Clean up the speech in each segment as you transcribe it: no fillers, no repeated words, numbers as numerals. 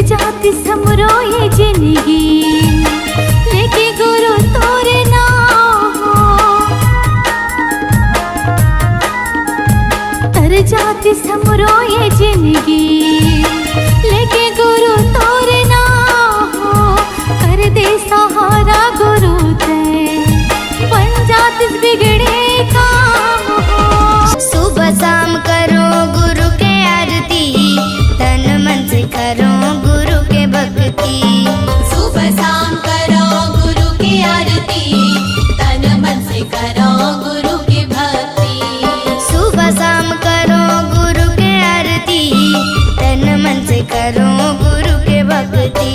जाती समरो ये जिंदगी लेके गुरु तोरे नाम तर जाती समरो ये जिंदगी लेके गुरु तोरे नाम कर दे सहारा गुरु ते बन जात इस बिगड़े काम सुबह शाम करो गुरु के आरती तन मन से करो गुरु के भक्ति सुबह शाम करो गुरु की आरती तन मन से करो गुरु की भक्ति सुबह शाम करो गुरु के आरती तन मन से करो गुरु के भक्ति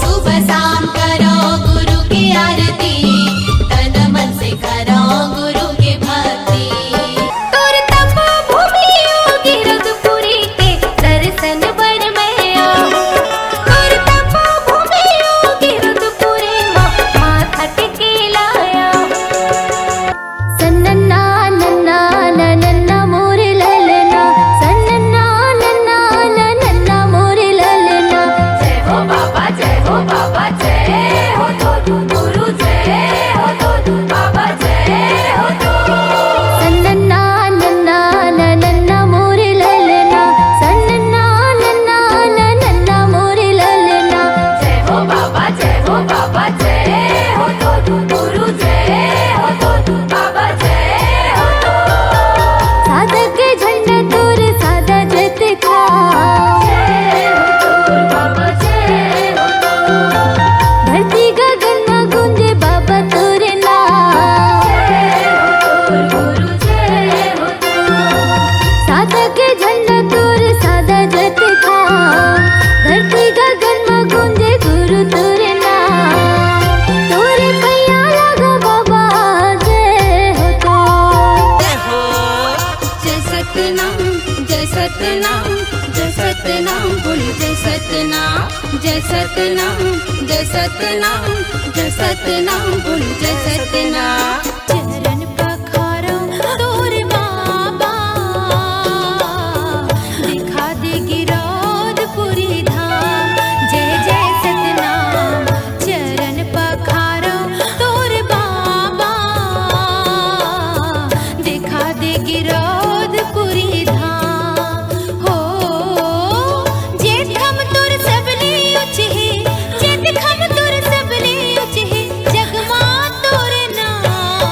सुबह शाम करो गुरु की आरती तन मन से करो गुरु की भक्ति तोर तपो भूमि योगी रघुपुरी के दर्शन बर में आओ तोर तपो भूमि योगी रघुपुरी माथा टेके लाया सन्नन्ना नन्ना नन्ना मोर ललना सन्नन्ना नन्ना नन्ना मोर ललना जय हो बाबा जय हो तो गुरु जय हो तो बाबा जय हो तो सन्नन्ना नन्ना नन्ना मोर ललना सन्नन्ना नन्ना नन्ना मोर ललना जय हो बाबा जय हो तो गुरु जय हो तो बाबा जय हो तो साधक झंडा तोर सादा जत खा जय हो तो बाबा जय हो तो धरती गगन में गूंजे बाबा तोर नाम जय हो तो गुरु जय हो तो साधक झंडा तोर सादा जत खा धरती गगन में गूंजे गुरु तोर नाम तोरे पैया लगो बाबा जय हो तो जय सतनाम जय सतनाम जय सतनाम बोल जय सतनाम जय सतनाम जय सतनाम जय सतनाम बोल जय सतनाम चरण पखारो तोर बाबा दिखा दे गिरौदपुरी धाम जय जय सतनाम चरण पखारो तोर बाबा दिखा दे गिरौदपुरी धाम हो जेठ हम तोर सबले उचे जेठ हम तोर सबले उचे जगमा तोर नाम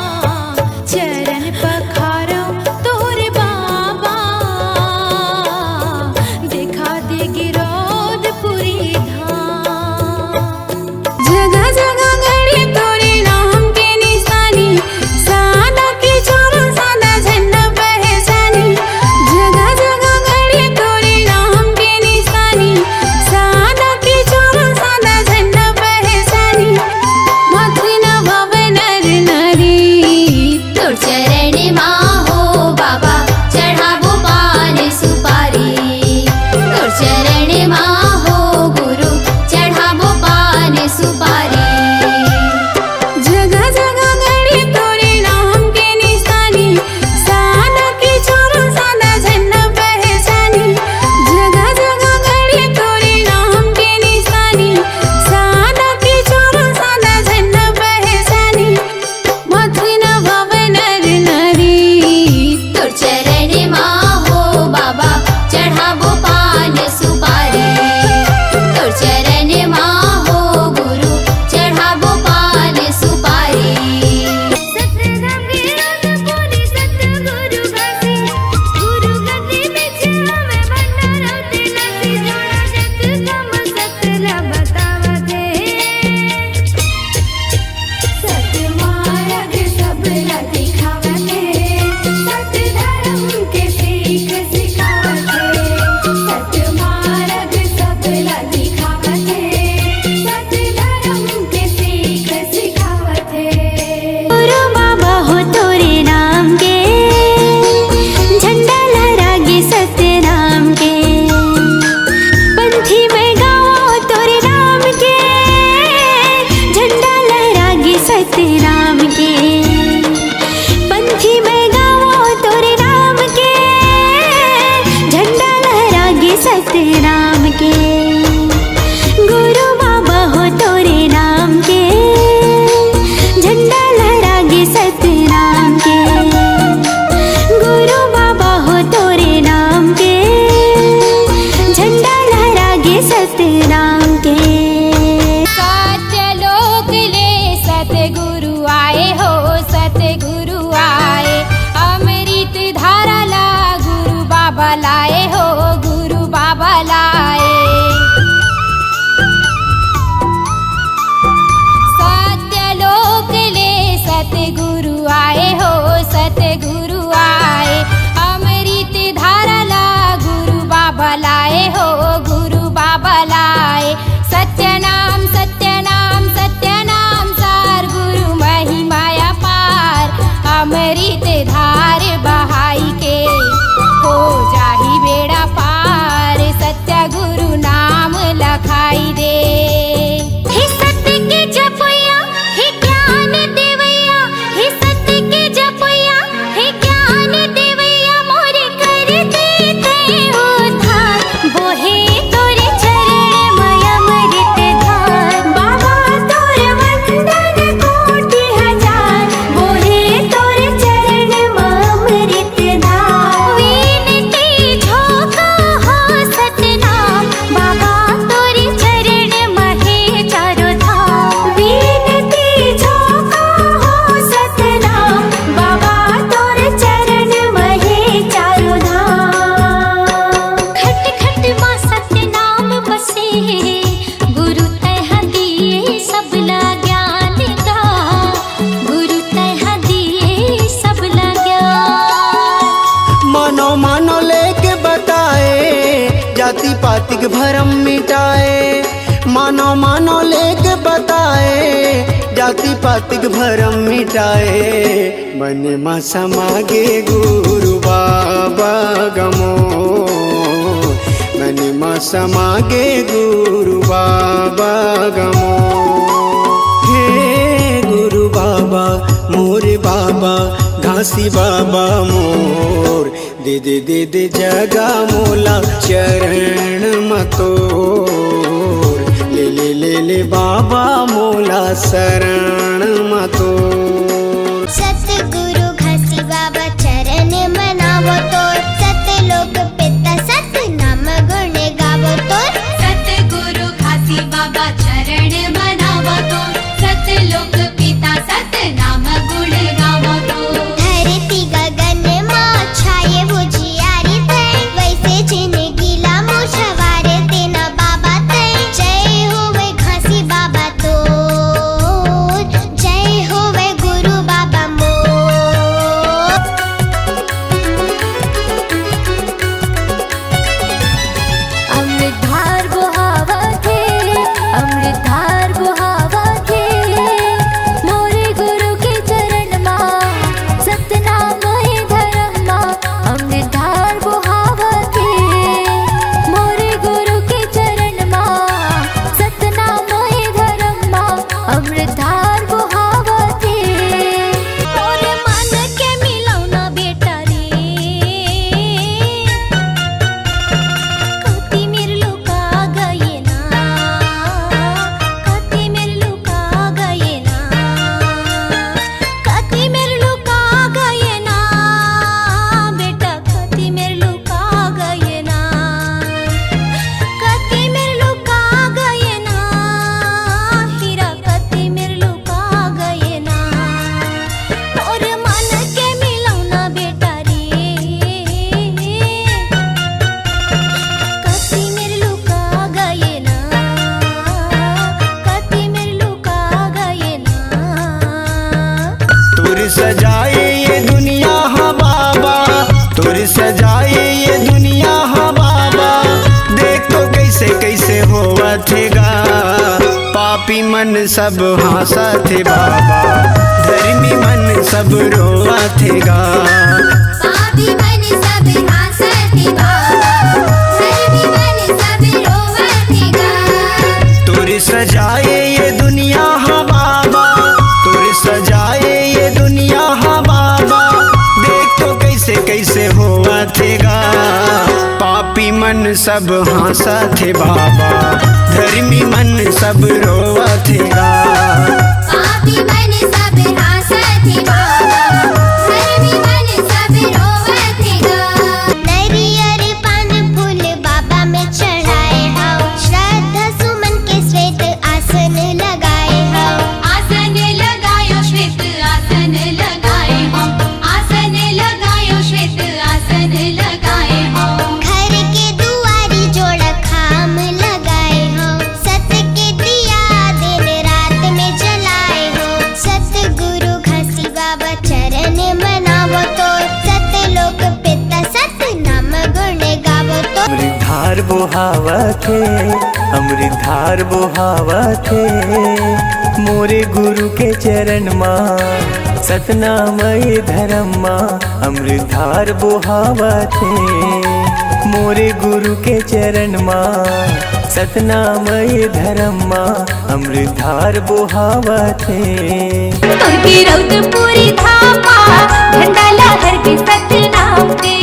बाबा लाए हो, गुरु बाबा लाए। सत्यलोक ले सतगुरु आए हो, सतगुरु आए। अमृत धारा ला गुरु बाबा लाए हो, गुरु बाबा लाए। सत्यनाम सत्यनाम सत्यनाम सार, गुरु महिमाया पार। अमृत धार बहाई के हो जाही बेड़ा पार, सत्य गुरु नाम लखाई दे। हे सत्य के जपैया, हे ज्ञान देवैया, हे सत्य के जपैया, हे ज्ञान देवैया। मोरे कर देते उद्धार, बोहे तोरे चरण मय अमृत धार। बाबा तोर वंदन कोटि हजार, बोहे तोरे चरण मय अमृत धार। विनती झोंका हो सतनाम, बाबा तोरे चरण महे चारों धाम। विनती झोंका हो सतनाम, बाबा तोरे चरण महे चारों धाम। खट खट माँ सतनाम बसे, गुरु तह दिए सबला ज्ञान का, गुरु तह दिए सबला ज्ञान। मानो मानो लेके बताए, जाति पातिक भरम मिटाए। मानो मानो लेके बताए, जाति पातिक भरम मिटाए। मन मा समागे गुरु बाबा गमो, मन मा समागे गुरु बाबा गमो। हे गुरु बाबा मोरे बाबा, घासी बाबा मोर। दे दे दे दे जगा मोला चरण मतोर। ले ले ले ले बाबा मोला शरण मतोर। सतगुरु घासी बाबा चरण मनावो तोर। सतलोक पिता सत नाम गुण गावो तोर। सतगुरु घासी बाबा चरण मनावो तो, सतलोक पिता सत नाम गुण गावो तो। धरती गगन माँ छाये उजियारी तय, वैसे जिंदगी ला मुशवारे देना बाबा तय। जय होवे घासी बाबा तोर, जय होवे गुरु बाबा मोर। अमृतधार बुहावा थे, अमृतधार बुहावा थे। मोरे गुरु के चरण माँ, सतनाम है धर्म माँ। अमृतधार बुहावा थे, मोरे गुरु के चरण माँ, सतनाम है धर्म माँ। अमृतधार बुहावा थे। मोरे मन के मिलौना बेटा रे, कति मेरे लुका गए ना, कति मेरे लुका गए ना, कति मेरे लुका गए ना बेटा, कति मेरे लुका गए ना, कति मेरे लुका गए ना हीरा, कति मेरे लुका गए ना। और मन के मिलौना बेटा रे, कति मेरे लुका गए ना, कति मेरे लुका गए ना। तुर सजाए ये दुनिया हाँ बाबा, तुर सजाए ये दुनिया हाँ बाबा। देख तो कैसे कैसे होवा थेगा, पापी मन सब हंसा थे बाबा, धर्मी मन सब रोवा थेगा। पापी मन सब हासत बाबा, धर्मी मन सब रोवतेगा। तुर सजाए ये दुनिया हाँ बाबा, तुर सजाए ये दुनिया हाँ बाबा। देख तो कैसे कैसे होवा थेगा, पापी मन सब हंसा थे बाबा, धर्मी मन सब रोवा थेगा। पापी मन सब हासत बाबा, धर्मी मन सब रोवतेगा। नरियर पान फूल बाबा में चढ़ाए हाओ, श्रद्धा सुमन के श्वेत आसन लगाए हाओ। आसन लगायो श्वेत आसन लगाए हो, आसन लगायो श्वेत आसन लगाए हो। धार बोहावथे, अमृत धार बोहावथे। मोरे गुरु के चरण माँ सतनामय धर्म माँ अमृत धार बोहावथे। मोरे गुरु के चरण माँ सतनामय धर्म माँ अमृत धार बोहावथे। तुर्की रौदपुरी धामा झंडा लहर के सतनाम के।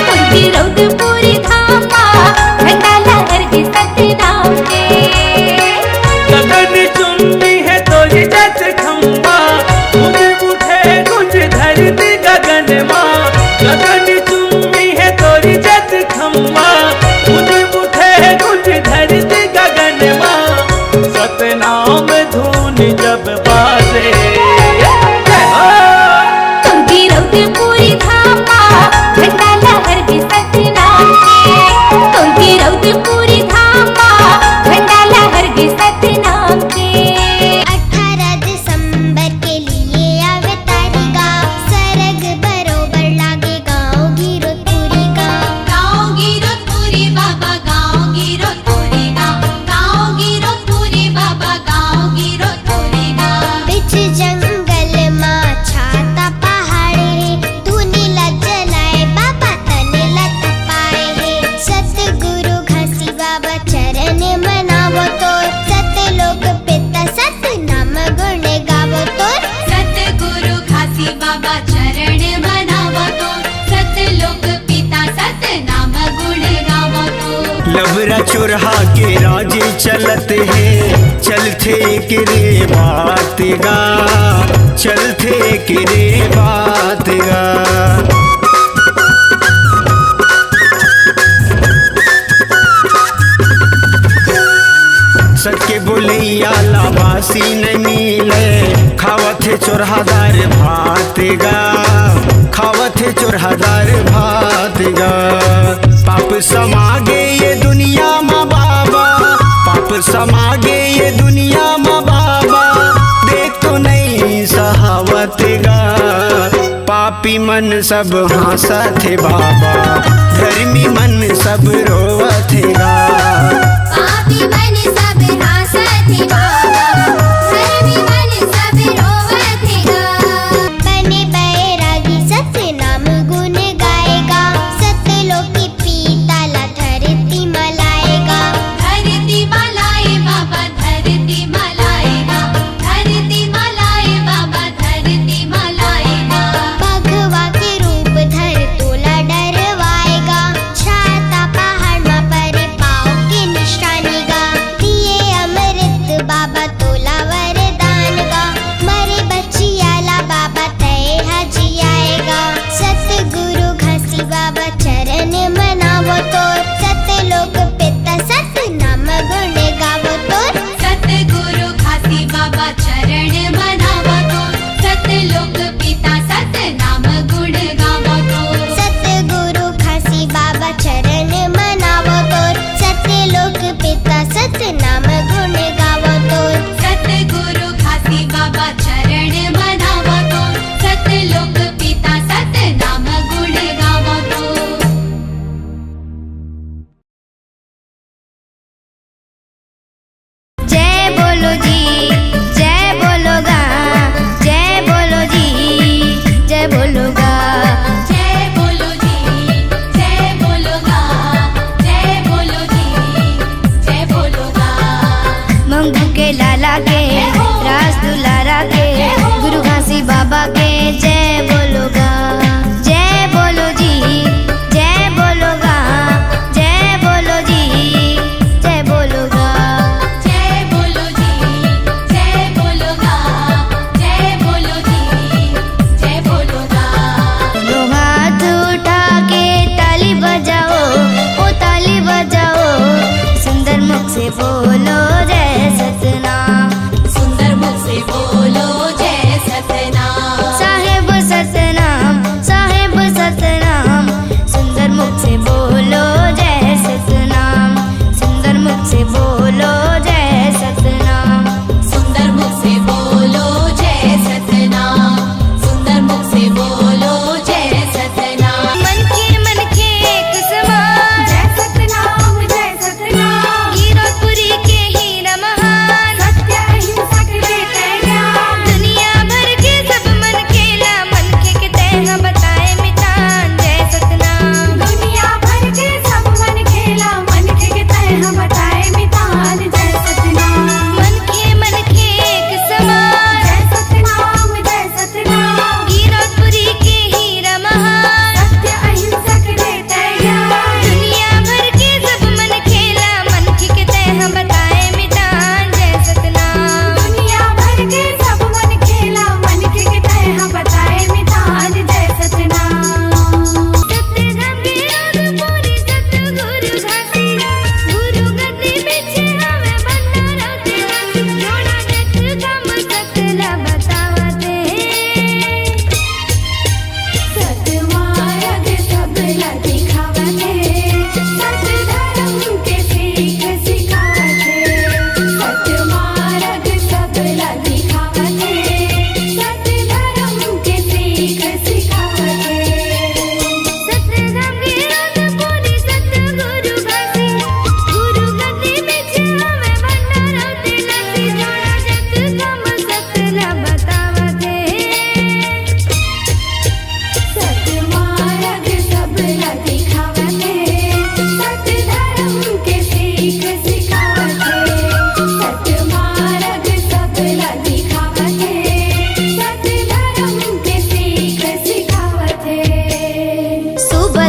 तुर्की रौदपुरी धामा झंडा लहर के सतनाम के। गगन चुम्बी है तोरी जस खम्बा, गूंज उठे गूंज धरती गगन माँ। गगन चुम्बी है तोरी जस खम्बा, गूंज उठे गूंज धरती गगन माँ। सतनाम धून जब बाजे, तुर्की रौदपुरी धामा झंडा लहर के सतनाम के। तुर्की रौदपुरी धामा झंडा लहर के सतनाम के। 18 दिसंबर के लिए अवतारेगा, सरग बरोबर लागे गाँव गिरोधपुरी गाँव। गाँव गिरोधपुरी बाबा, गाँव गिरोधपुरी गाँव, गाँव गिरोधपुरी बाबा, गाँव गिरोधपुरी गाँव। बिच जंगल माँ छाता पहाड़े, धुनी ला जलाए बाबा तने ला तपाए है। सतगुरु घासी बाबा चरण मनावो तोर, सतलोक पिता सतनाम गुण गावो तोर। सतगुरु खासी बाबा चरण मनावो तो, सतलोक पिता सतनाम गुण गावो तो। लबरा चुरहा के राजे चलत है, चलते के रे बात गा, चलते के रे बात गा। सके बोलैया लाबासी न मिले, खावत है चोरहादार भात गा, खावत है चोरहादार भात गा। पाप समागे ये दुनिया माँ बाबा, पाप समागे ये दुनिया माँ बाबा, देख तो नहीं सहावत गा। पापी मन सब हंसत है बाबा, धर्मी मन सब रोवत गा। पापी मन सब हासत है बाबा, धर्मी मन सब रोवत है गा। बने बैरागी सतनाम गुण गाएगा, सतलोकी पीता ला धरती मलाएगा। धरती मलाए बाबा, धरती मलाएगा, धरती मलाए बाबा, धरती मलाएगा। भगवा के रूप धर तोला डरवाएगा, छाता पहाड़ मा पर पाँव के निशानी गा। दिए अमृत बाबा तोला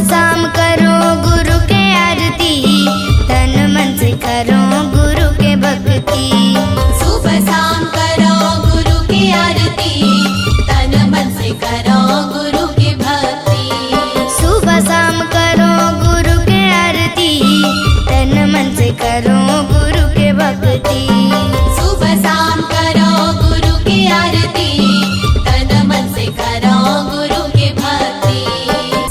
शाम करो गुरु के आरती, तन मन से करो गुरु के भक्ति। सुबह शाम करो गुरु की आरती, तन मन से करो गुरु की भक्ति। सुबह शाम करो गुरु के आरती, तन मन से करो गुरु के भक्ति। सुबह शाम करो गुरु की आरती, तन मन से करो गुरु की भक्ति।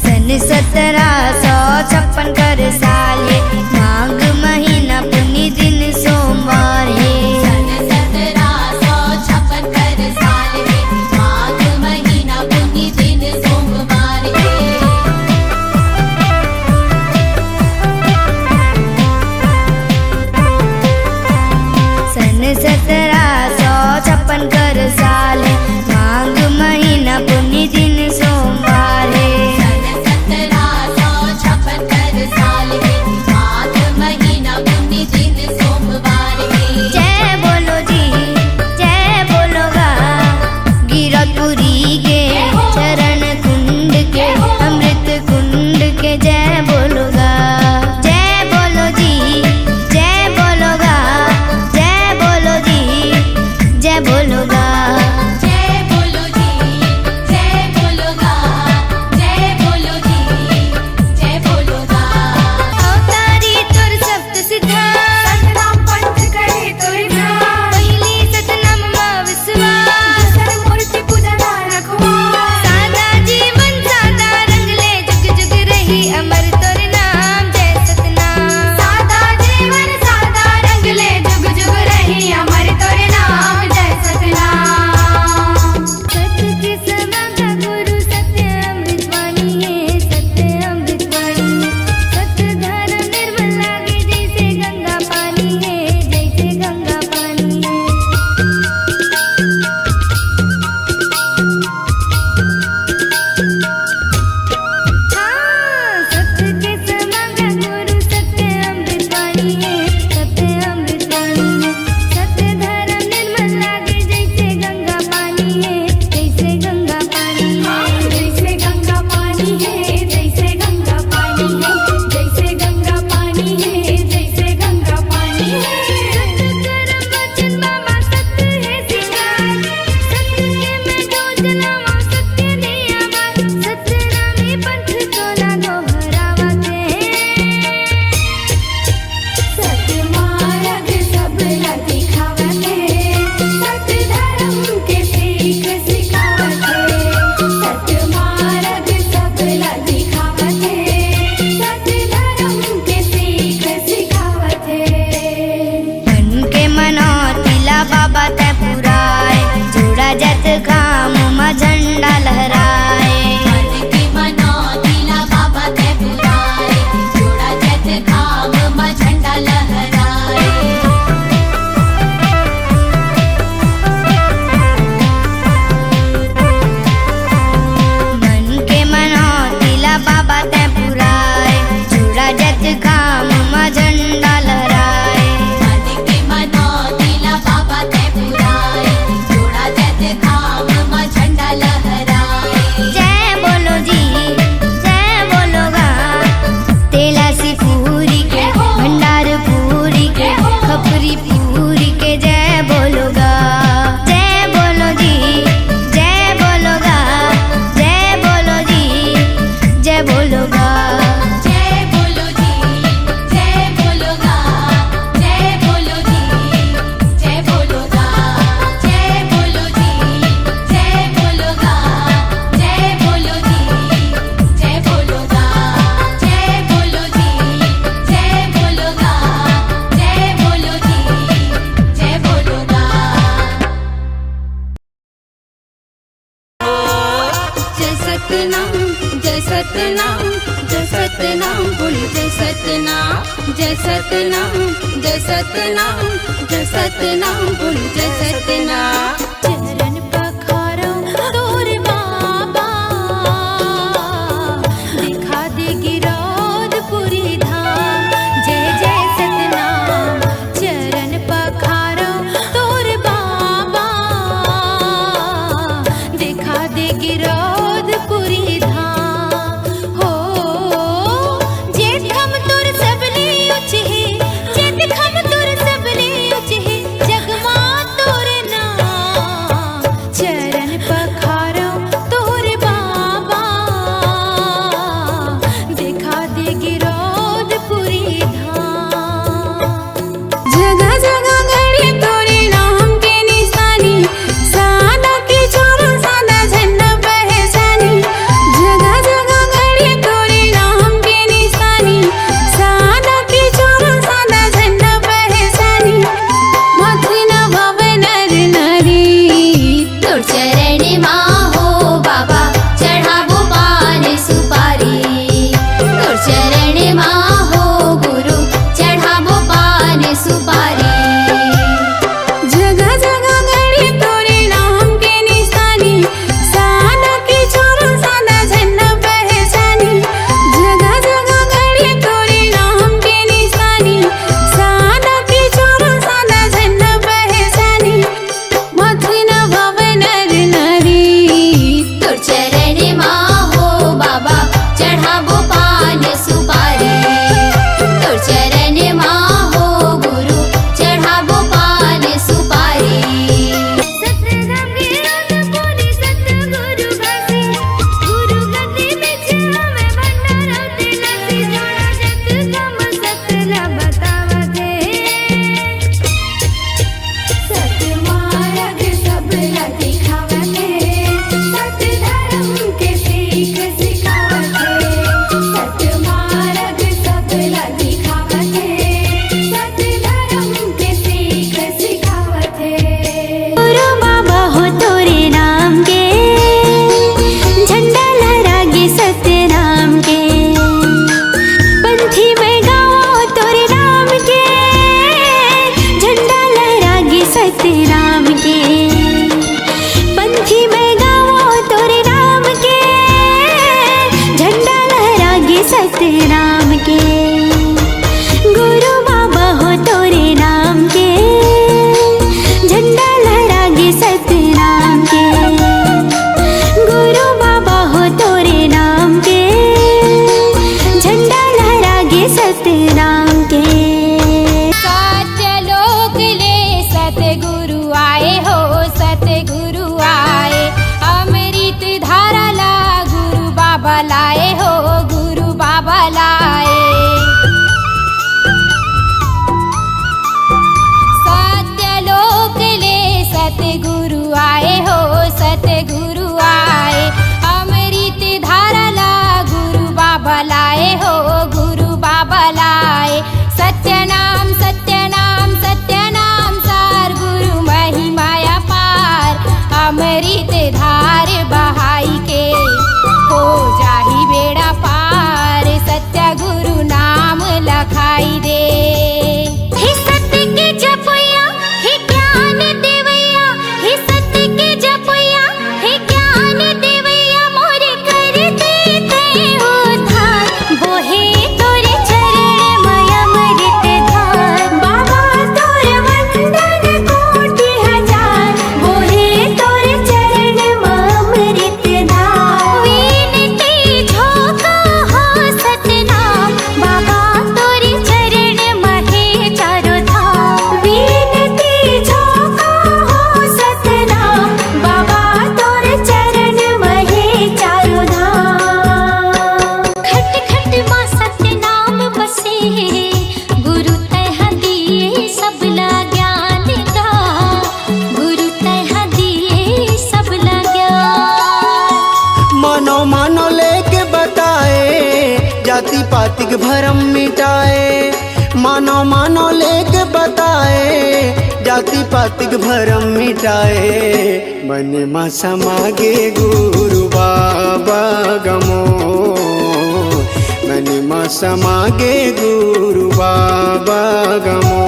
सन 1756 कर साल है, माघ महीना पुण्य दिन सोमवार है। सन 1756 कर साल है, माघ महीना पुण्य दिन सोमवार है। सन 1756 कर साल है, माघ महीना पुण्य दिन सोमवार है। सन 1756 कर साल है, माघ महीना पुण्य दिन सोमवार है। जय बोलो जी, जय बोलोगा, गिरपुरी के चरण कुंड के अमृत कुंड के जय बोलोगा। जय बोलो जी, जय बोलोगा, जय बोलो जी, जय बोलोगा। जय बोलो जी, जय बोलोगा, जय बोलो जी, जय बोलोगा। अवतारी तुर सप्त सिद्धा, सतनाम पंथ करे तोर ध्यान, पहिली सतनाम मा विश्वास। मूर्ति पूजना रखवा। सादा जीवन सादा रंगले, जुग जुग रही अमर तोर नाम। जय सतनाम। सादा जीवन सादा रंगले, जुग जुग रही अमर तोरे नाम। जय सतनाम। सत्य के समागा गुरु सत्य अमृत वाणी है, सत्य अमृत वाणी है। सत्य धारा निर्मल लागे, जैसे गंगा पानी है, जैसे गंगा पानी है। हाँ, सत्य के समागा गुरु सत्य अमृत वाणी है, सत्य अमृत वाणी है। सत्य धारा निर्मल लागे, जैसे गंगा पानी है, जैसे गंगा पानी है। जैसे गंगा पानी है, जैसे गंगा पानी है, जैसे गंगा पानी है, जैसे गंगा पानी है। सत्य कर्म वचन बाबा सत्य है सिंगार, सत्य के मैं डोज लावा, सत्य दिया बात। सत्य नामी पंथ को ना दोहरावते हैं। सत्य मार्ग सब ला दिखावत है, सत्य धर्म के सीख सिखावत है। सत्य मार्ग सब ला दिखावत है, सत्य धर्म के सीख सिखावत है। मन के मनौतीला बाबा तै पुराए, जोड़ा जत काम मा झंडा लहराए। मन की मनौतीला बाबा ते पुराए, जोड़ा जत खाम मा झंडा लहराए। मन के मनौतीला बाबा तै पुराए, जोड़ा जत काम मा झंडा लहराए। मन की मनौतीला बाबा ते पुराए, जोड़ा जत खाम मा झंडा लहराए। जय बोलो जी, जय बोलोगा, तेलासी पूरी के भंडार पूरी के खपरी पूरी के जय बोलोगा। जय बोलो जी, जय बोलोगा, जय बोलो जी, जय बोलोगा। जय बोलो जी, जय बोलोगा, जय बोलो जी, जय बोलोगा। जय बोलो जी, जय बोलोगा, जय बोलो जी, जय बोलोगा। जय बोलो जी, जय बोलोगा, जय बोलो जी, जय बोलोगा। जय सतनाम, जय सतनाम, जय सतनाम बोल जय सतनाम। जय सतनाम, जय सतनाम, जय सतनाम बोल जय सतनाम। चरण पखारो तोर बाबा, दिखा दे गिरौदपुरी धाम। जय जय सतनाम। चरण पखारो तोर बाबा, दिखा दे गिरौदपुरी धाम। हो सतनाम के। गुरु बाबा हो तोरे नाम के, झंडा लहरागे सतनाम के। गुरु बाबा हो तोरे नाम के, झंडा लहरागे सतनाम के। सत्यलोक ले सतगुरु आए हो, सतगुरु आए। अमृत धारा ला गुरु बाबा लाए हो, गुरु बाबा लाए। सत्यलोक ले सतगुरु आए हो, सतगुरु आए। अमृत धारा ला गुरु बाबा लाए हो, गुरु बाबा लाए। सत्यनाम सत्यनाम सत्यनाम सार, गुरु महिमाया पार। अमृत धार बहाई के हो जाही बेड़ा पार, सत्य गुरु नाम लखाई दे। हे सत्य के जपैया, हे ज्ञान देवैया, हे सत्य के जपैया, हे ज्ञान देवैया। मोरे कर देते उद्धार, बोहे तोरे चरण मय अमृत धार। बाबा तोरे वंदन कोटि हजार, बोहे तोरे चरण मय अमृत धार। विनती झोंका हो सतनाम, बाबा तोरे चरण महे चारों धाम। विनती झोंका हो सतनाम, बाबा तोरे चरण महे चारों धाम। खट खट मां सतनाम बसे, गुरु तह दिए सबला ज्ञान दा। गुरु तह दिए सबला ज्ञान। मानो मानो लेके बताए, जाति पाति के भरम मिटाए। मानो मानो लेके बताए, जाति पाति के भरम मिटाए। मन में समागे गुरु बाबा गमो, मन में समागे गुरु बाबा गमो।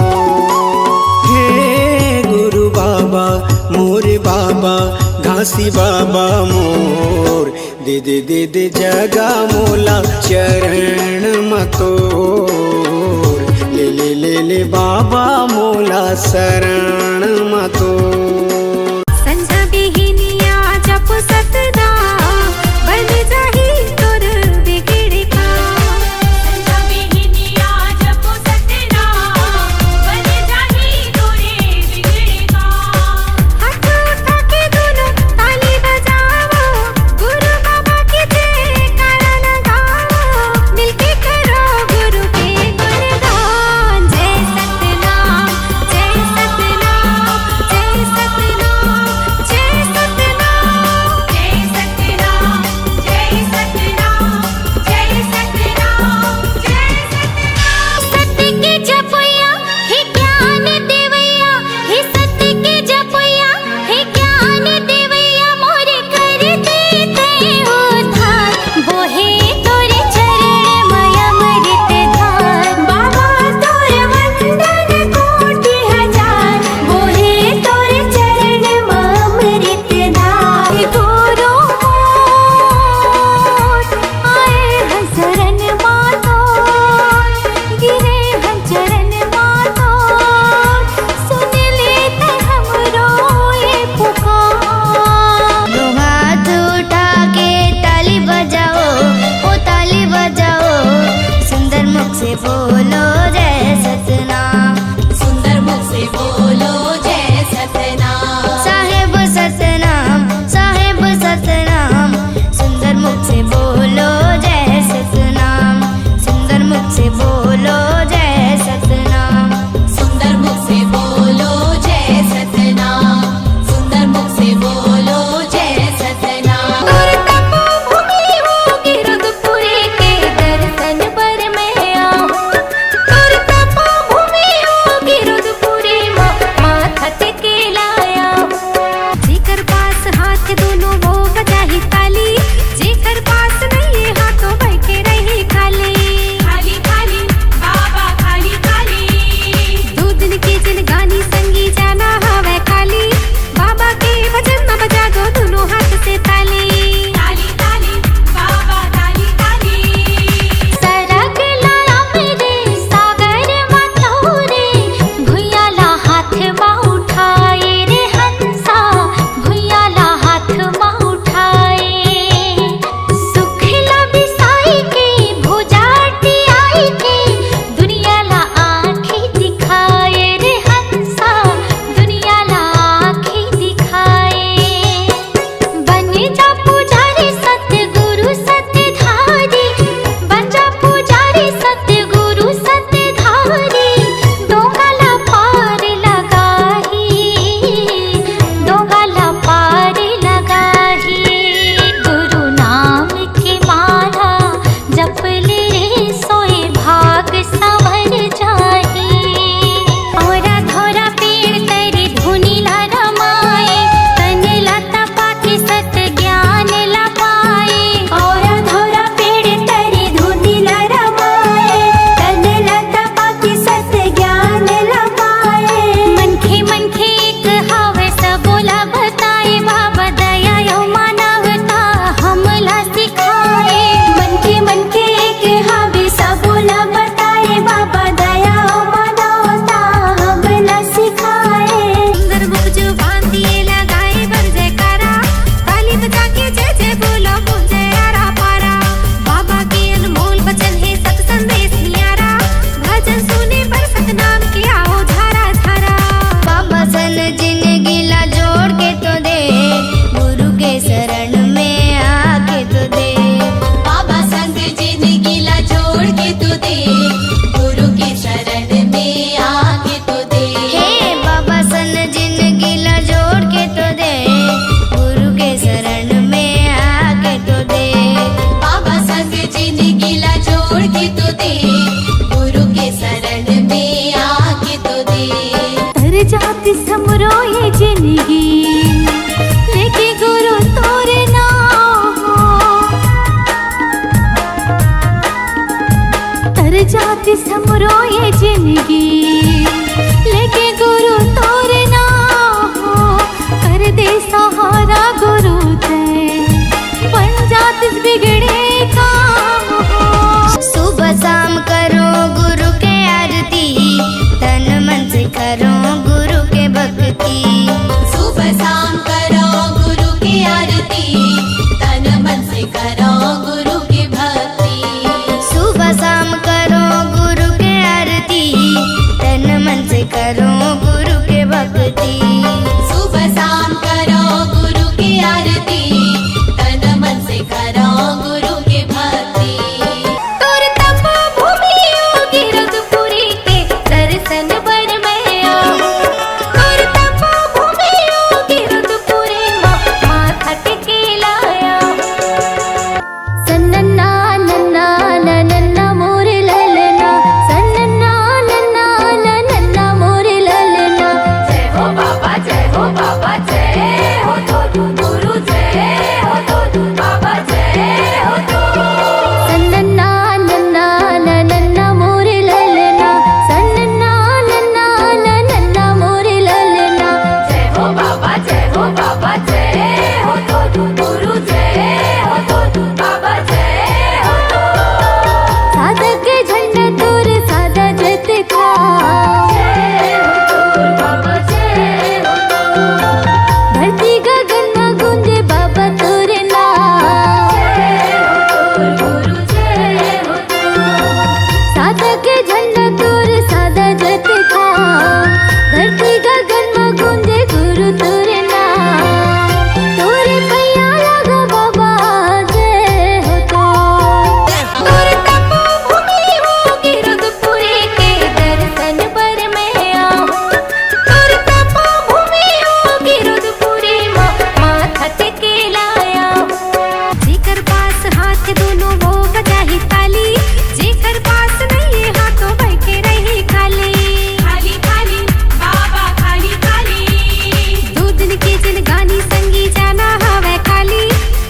हे गुरु बाबा मोरे बाबा, घासी बाबा मोर। दे दे दे दे जगा मोला चरण मतोर। ले ले ले ले बाबा मोला शरण मतोर। संझा बिहिनिया जप सतनाम, बन जाही तोर बिगड़ काम। संझा बिहिनिया जप सतनाम, बन जाही तोरे बिगड़ काम। हाथ उठा के दोनों ताली बजाओ, गुरु बाबा के जयकारा लगाओ। मिलके करो गुरु के गुणगान। जय सतनाम जय सतनाम जय तर जाती समरो ये जिंदगी लेके गुरु तोरे ना हो कर दे सहारा गुरु ते बन जाती बिगड़े काम हो। सुबह शाम करो गुरु के आरती, तन मन से करो गुरु के भक्ति। सुबह शाम करो गुरु की आरती, तन मन से करो गुरु की भक्ति। सुबह शाम करो गुरु के आरती, तन मन से करो गुरु के भक्ति। सुबह शाम करो गुरु की आरती, तन मन से करो गुरु की भक्ति। तोर तपो भूमि योगी रघुपुरी के दर्शन बर में आओ। तोर तपो भूमि योगी रघुपुरी माथा टेके लाया। सन्नन्ना नन्ना नन्ना मोरे ललना, सन्नन्ना नन्ना नन्ना मोरे ललना। जय हो बाबा जय हो बाबा जय हो तो गुरु जय हो तो बाबा जय हो तो। सन्नन्ना नन्ना नन्ना मोरे ललना, सन्नन्ना नन्ना नन्ना मोरे ललना। जय हो बाबा जय हो तो गुरु जय हो तो बाबा जय हो तो। साधक के झंडा तोर सादा जत था। जय हो तो बाबा जय हो तो। धरती गगन में गूंजे बाबा तोरे नाम। जय हो तो गुरु जय हो तो। साधक के झंडा तोर सादा जत था। धरती गगन में गूंजे गुरु तोरे नाम। तोरे पैया लागो बाबा जय हो तो। तोर तपो भूमि होगी रघुपुरी के दर्शन पर में आओ। तोर तपो भूमि होगी रघुपुरी माथा टेके लाया। जेकर पास हाथ दोनों वो बजाही ताली, जेकर पास नहीं हाथों बैठे रही खाली। खाली खाली बाबा खाली खाली। दो दिन के जिन गानी संगी जाना हवे खाली।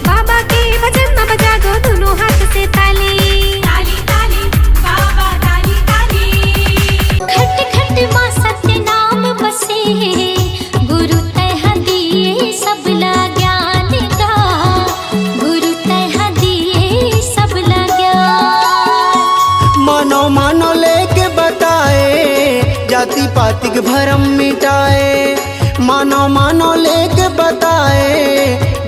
बाबा के भजन न बजा दो दोनों हाथ से ताली। ताली ताली बाबा ताली ताली। खट खट माँ सत्य नाम बसे, गुरु तह दिए सबला ज्ञान का। गुरु तह दिए सबला ज्ञान। मानो मानो लेके बताए जाति पाति के भरम मिटाए। मानो मानो लेके बताए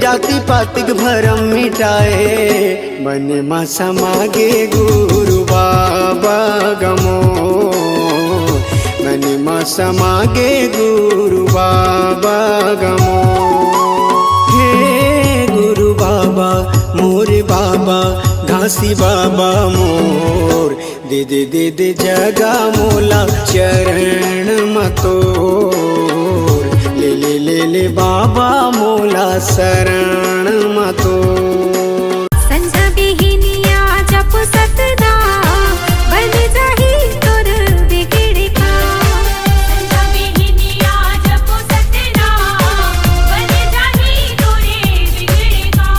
जाति पाति के भरम मिटाए। मन मा समागे गुरु बाबा गमो, मन मा समागे गुरु बाबा गमो। हे गुरु बाबा मोरे बाबा घासी बाबा मोर, दे दे दे दे जगा मोला चरण मतोर। ले ले ले ले बाबा मोला शरण मतोर। संझा बिहिनिया जप सतनाम, बन जाही तोर बिगड़ का। संझा बिहिनिया जपो सतनाम, बन जाही तोरे बिगड़े का।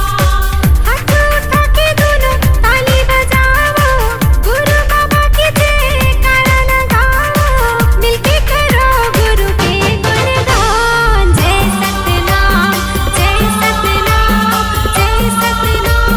हाथ उठा के दोनों ताली बजाओ, गुरु बाबा के जयकारा लगाओ। मिलके करो गुरु के गुणगान। जय सतनाम जय सतनाम जय सतनाम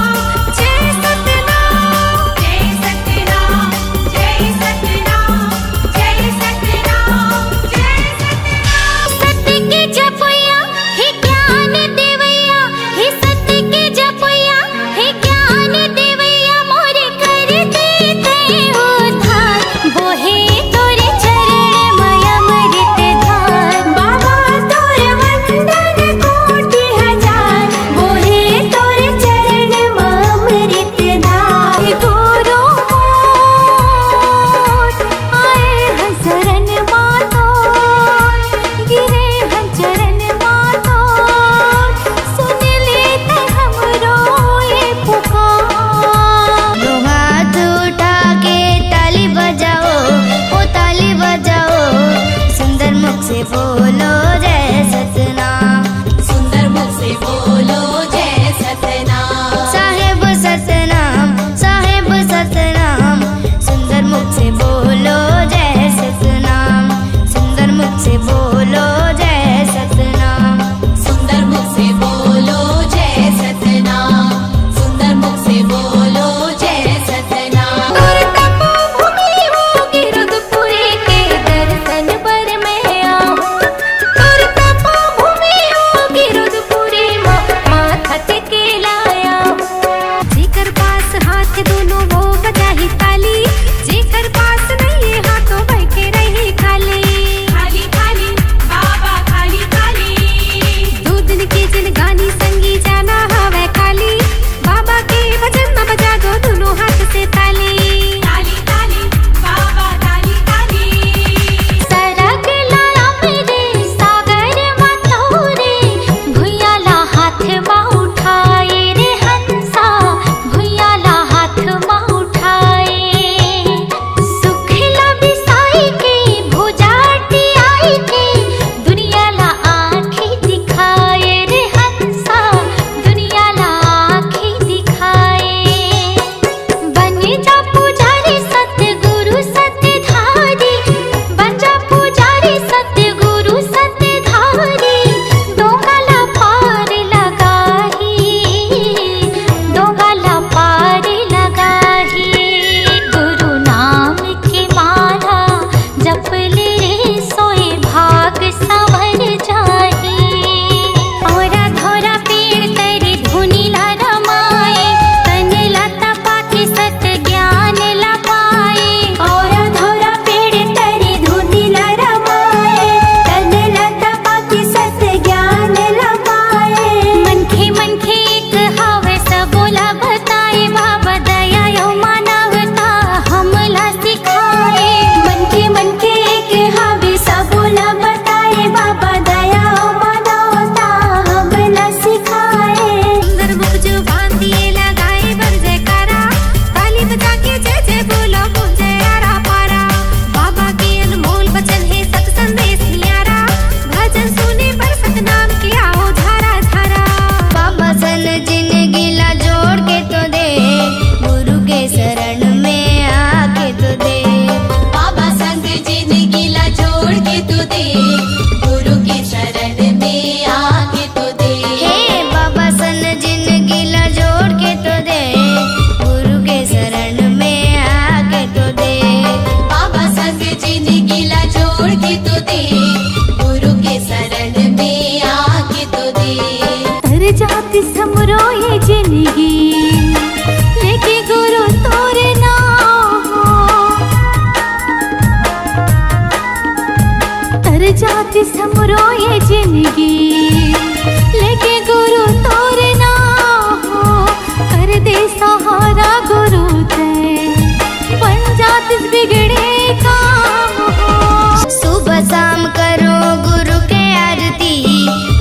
बिगड़े काम हो। सुबह शाम करो गुरु के आरती,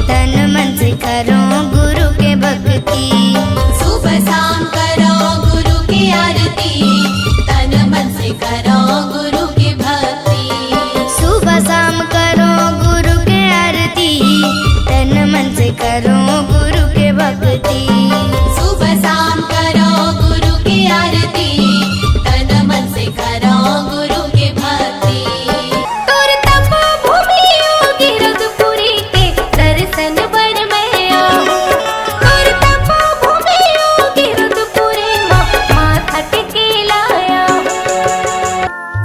तन मन से करो गुरु के भक्ति। सुबह शाम करो गुरु की आरती, तन मन से करो गुरु की भक्ति। सुबह शाम करो गुरु के आरती, तन मन से करो गुरु के भक्ति। सुबह शाम करो गुरु की आरती, तन मन से करो गुरु की भक्ति। तोर तपो भूमि योगी रघुपुरी के दर्शन बर मैं आऊं। तोर तपो भूमि योगी रघुपुरी माथा टेके लाया।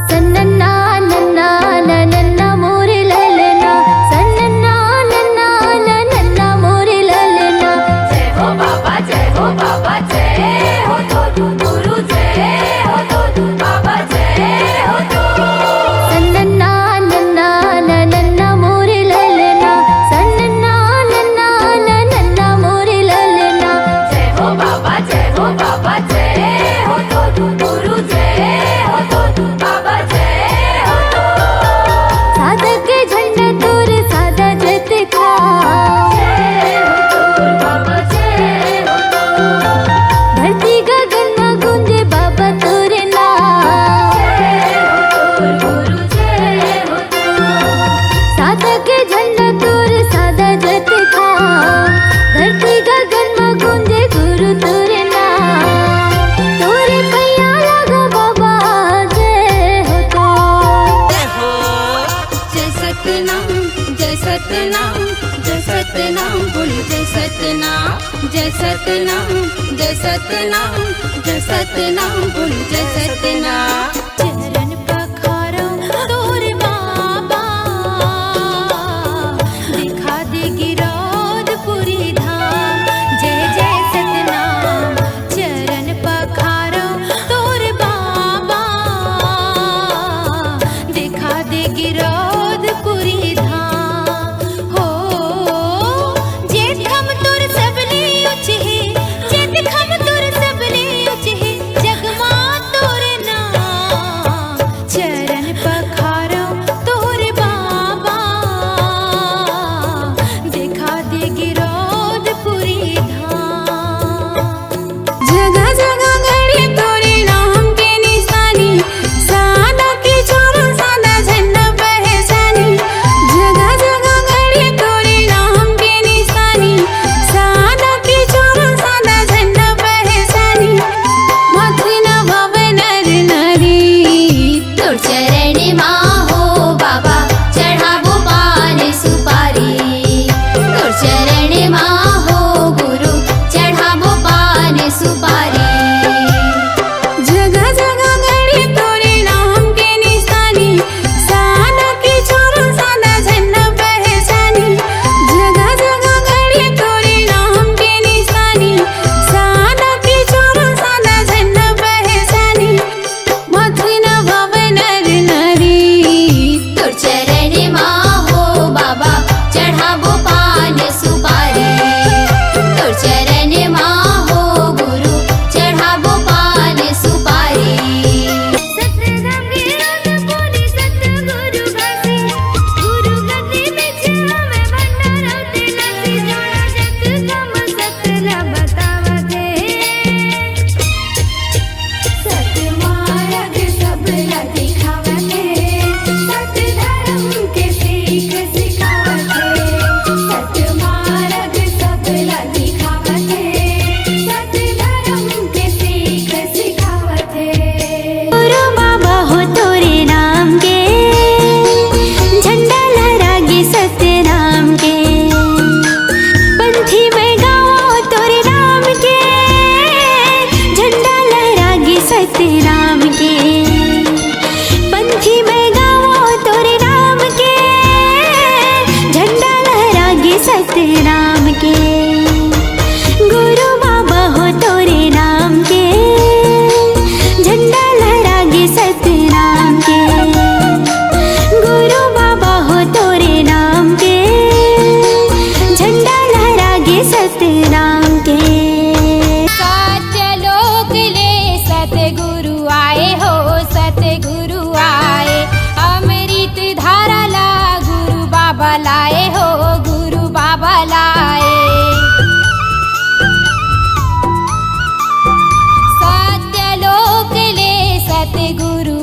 सन्नन्ना नन्ना नन्ना मोरे ललना, सन्नन्ना नन्ना नन्ना मोरे ललना। जय हो बाबा जय हो बाबा जय हो तो गुरु जय हो तो बाबा जय हो तो। सन्नन्ना नन्ना नन्ना मोरे ललना, सन्नन्ना नन्ना नन्ना मोरे ललना। जय हो बाबा जय हो तो गुरु जय हो तो बाबा जय हो तो। साधक के झंडा तोर सादा जत खा। जय हो तो बाबा जय हो तो। धरती गगन में गूंजे बाबा तोर नाम। जय हो तो गुरु जय हो तो। साधक के झंडा तोर सादा जत खा। धरती गगन में गूंजे गुरु तोर नाम। तोरे पैया लगो बाबा जय हो तो। जय सतनाम जय सतनाम जय सतनाम बोल जय सतनाम। जय सतनाम जय सतनाम जय सतनाम बोल जय सतनाम। चरण पखारो तोर बाबा, दिखा दे गिरौदपुरी धाम। जय जय सतनाम। चरण पखारो तोर बाबा, दिखा दे गिरौदपुरी धाम। हो जेठ हम तोर सबले उच है, जेठ हम तोर सबले उच है। जगमा तोर नाम। चरण पखारो तोर बाबा, दिखा दे गिरौदपुरी धाम। जगह जगह गड़े तोरे नाम के निशानी, सादा के छोरो सादा झंडा बहे।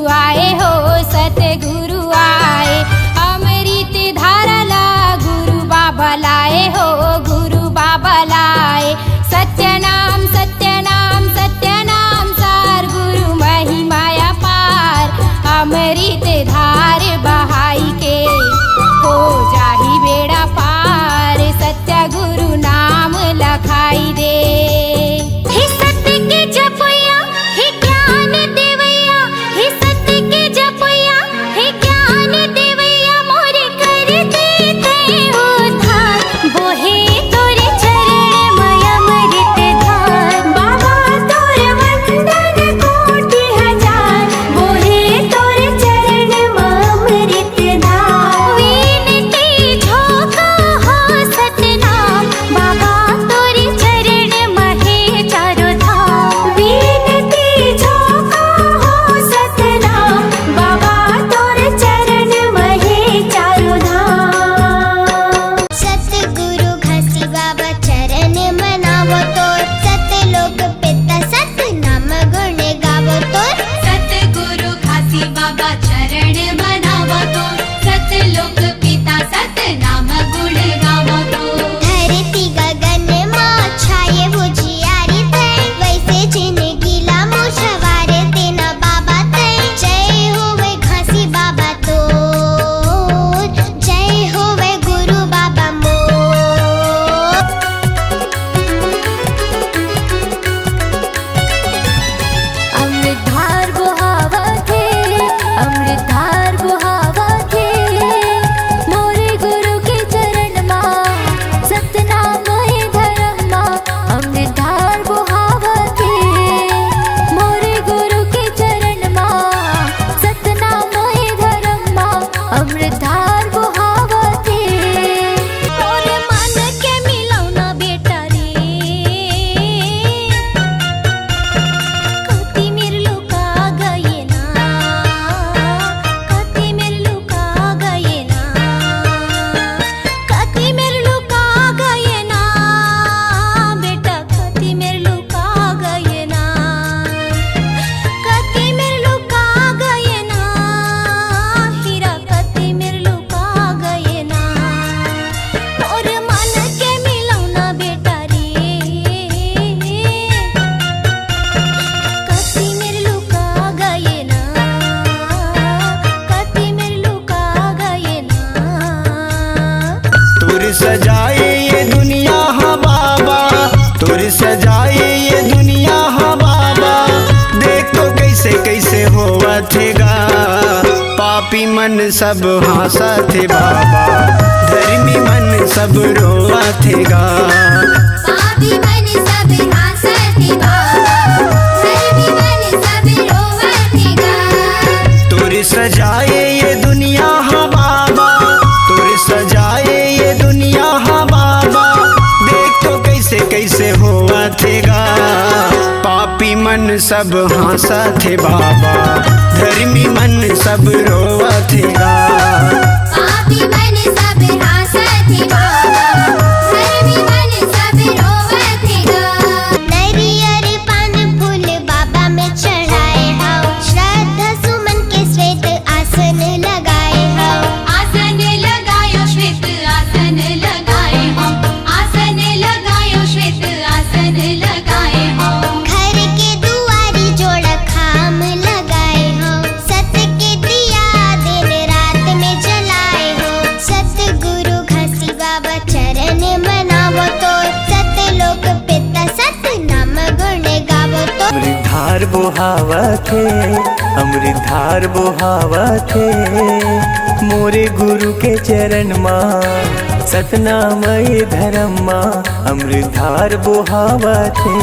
आए हो सतगुरु आए, अमृत धारा ला गुरु बाबा लाए हो, गुरु बाबा लाए। सत्यनाम सत्यनाम सत्यनाम सार, गुरु महिमाया पार, अमृत धार बहाई के हो जाही बेड़ा पार, सत्य गुरु नाम लखाई दे। हे सत्य के जपैया हे ज्ञान देवैया, हे सत्य के जपैया हे ज्ञान देवैया, मोरे कर देते हो धार, बोहे तोरे चरण मय अमृत धार, बाबा तोरे वंदन कोटि हजार, बोहे तोरे चरण मय अमृत धार। विनती झोंका हो सतनाम, बाबा तोरे चरण महे चारों धाम, विनती झोंका हो सतनाम, बाबा तोरे चरण महे चारों धाम। सतगुरु घसी बाबा चरण मनावो तोर, सतलोक पिता सतनाम गुण गावो तोर। सतगुरु घासी बाबा चरण मनावो तो, सतलोक पिता सतनाम गुण गावो तो। धरती गगन मां छाये हो जियारी तय, वैसे जिंदगी ला मुशवार तेना बाबा तय। जय होवे घासी बाबा तोर, जय होवे गुरु बाबा मोर। अमृतधार बुहावत है, अमृतधार बुहावत है, मोरे गुरु के चरण मां सतनाम है धर्म मां। अमृतधार बुहावत है, मोरे गुरु के चरण मां सतनाम है धर्म मां। अमृतधार बुहावत है, मोरे मन के मिलौना बेटा रे, कति मेरे लुका गए ना, कति मेरे लुका गए ना, कति मेरे लुका गए ना, बेटा कति मेरे लुका गए ना, कति मेरे लुका गए ना, हीरा कति मेरे लुका गए ना, और मन के मिलौना बेटा रे, कति मेरे लुका गए ना, कति मेरे लुका गए ना। तुर सजाए ये दुनिया हा बाबा, तुर सजाए ये दुनिया हा बाबा, देख तो कैसे कैसे होवा थेगा, पापी मन सब हंसा थे बाबा, धर्मी मन सब रोवा थेगा। पापी मन सब हासते बाबा, धर्मी मन सब रोवतेगा। तुर सजाए ये दुनिया हा बाबा, तुर सजाए ये दुनिया हा बाबा, देख तो कैसे कैसे होवा थेगा, पापी मन सब हंसा थे बाबा, धर्मी मन सब रोवा थेगा। पापी मन सब हासते बाबा, धर्मी मन सब रोवतेगा। नरियर पान फूल बाबा में चढ़ाए हाओ, श्रद्धा सुमन के श्वेत आसन लगाए हाओ। आसन लगायो श्वेत आसन लगाए हो, आसन लगायो श्वेत आसन लगाए हो। घर के दुआरी जोड़ा खाम लगाए हो, सत के दिया दिन रात में जलाए हो। सतगुरु घसी बाबा चरण मनावो तो, सतलोक पिता सतनाम गुण गावो तो। अमृतधार बुहावत है, अमृतधार बुहावत है, मोरे गुरु के चरण मां सतनामय धर्म मां। अमृतधार बुहावत है,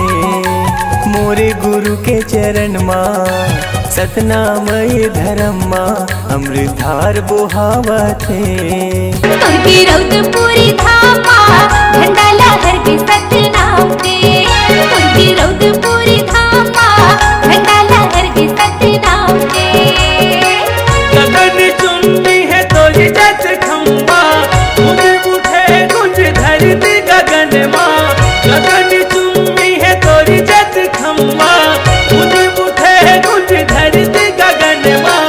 मोरे गुरु के चरण मां सतनामय धर्म मां। अमृतधार बुहावत है। तुझी रौद पूरी धामा, झंडा लहर के सतनाम दे, तुझी रौद पूरी धामा, झंडा लहर के सतनाम दे। गगन चुम्बी है तो ये जस खम्बा, गूंज उठे गूंज धरती गगन माँ। गगन चुम्बी है तो ये जस खम्बा, गूंज उठे गूंज धरती गगन माँ।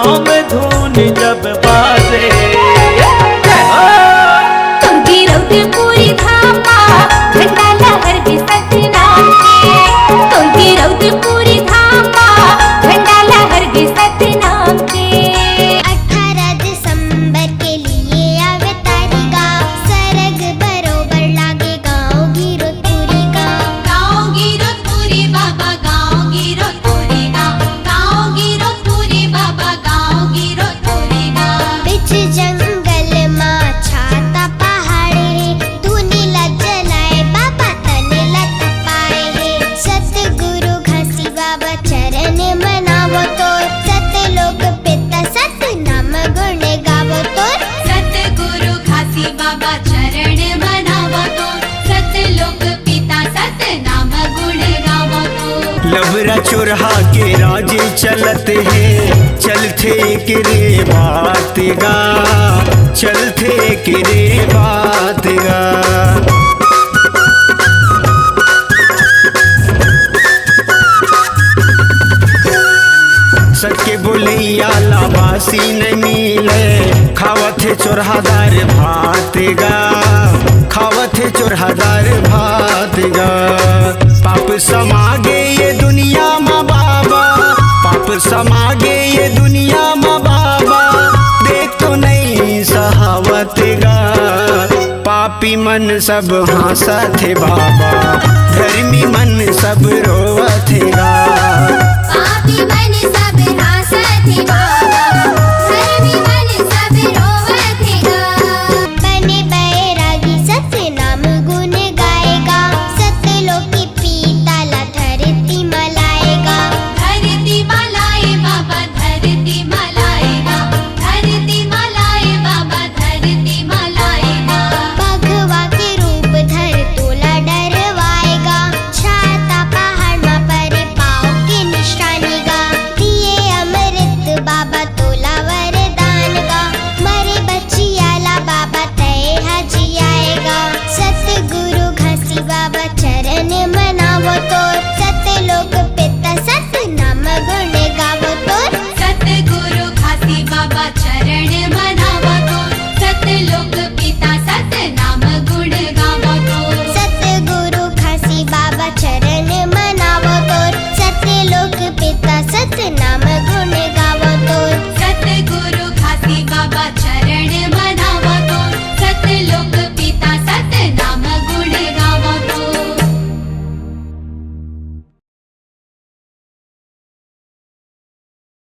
गाँव में धून जब बाजे। तुमकी रौते पूरी धामा झंडा लहर के सतनाम के। तुमकी रौते पूरी धामा झंडा लहर के सतनाम के। 18 दिसंबर के लिए आवे तारी गाँव, सरग बरोबर लागे गाँव गिरोतपुरी गाँव। गाँव गिरोतपुरी बाबा गाँव गिरोतपुरी गाँव, गाँव गिरोतपुरी बाबा गाँव गिरोतपुरी गाँव। बिच जंगल माँ छाता पहाड़े, धुनी ला जलाए बाबा तने ला तपाए हे। सतगुरु घसी बाबा चरण मनावो तोर, सत लोग पिता सत नाम गुण गावो तोर। सतगुरु घासी बाबा चरण मनावो तो, सतलोक पिता सतनाम गुण गावो तो। लबरा चोरहा के राजे चलत है, चलते के रे बात गा, चलते के रे बात गा। सके बोलैया लाबासी न मिले, खावत है चोरहादार भात गा, खावत है चोरहादार भात गा। पाप समागे ये दुनिया माँ बाबा, पाप समागे ये दुनिया माँ बाबा, देख तो नहीं सहावत गा। पापी मन सब हंसत है बाबा, धर्मी मन सब रोवत गा। पापी मन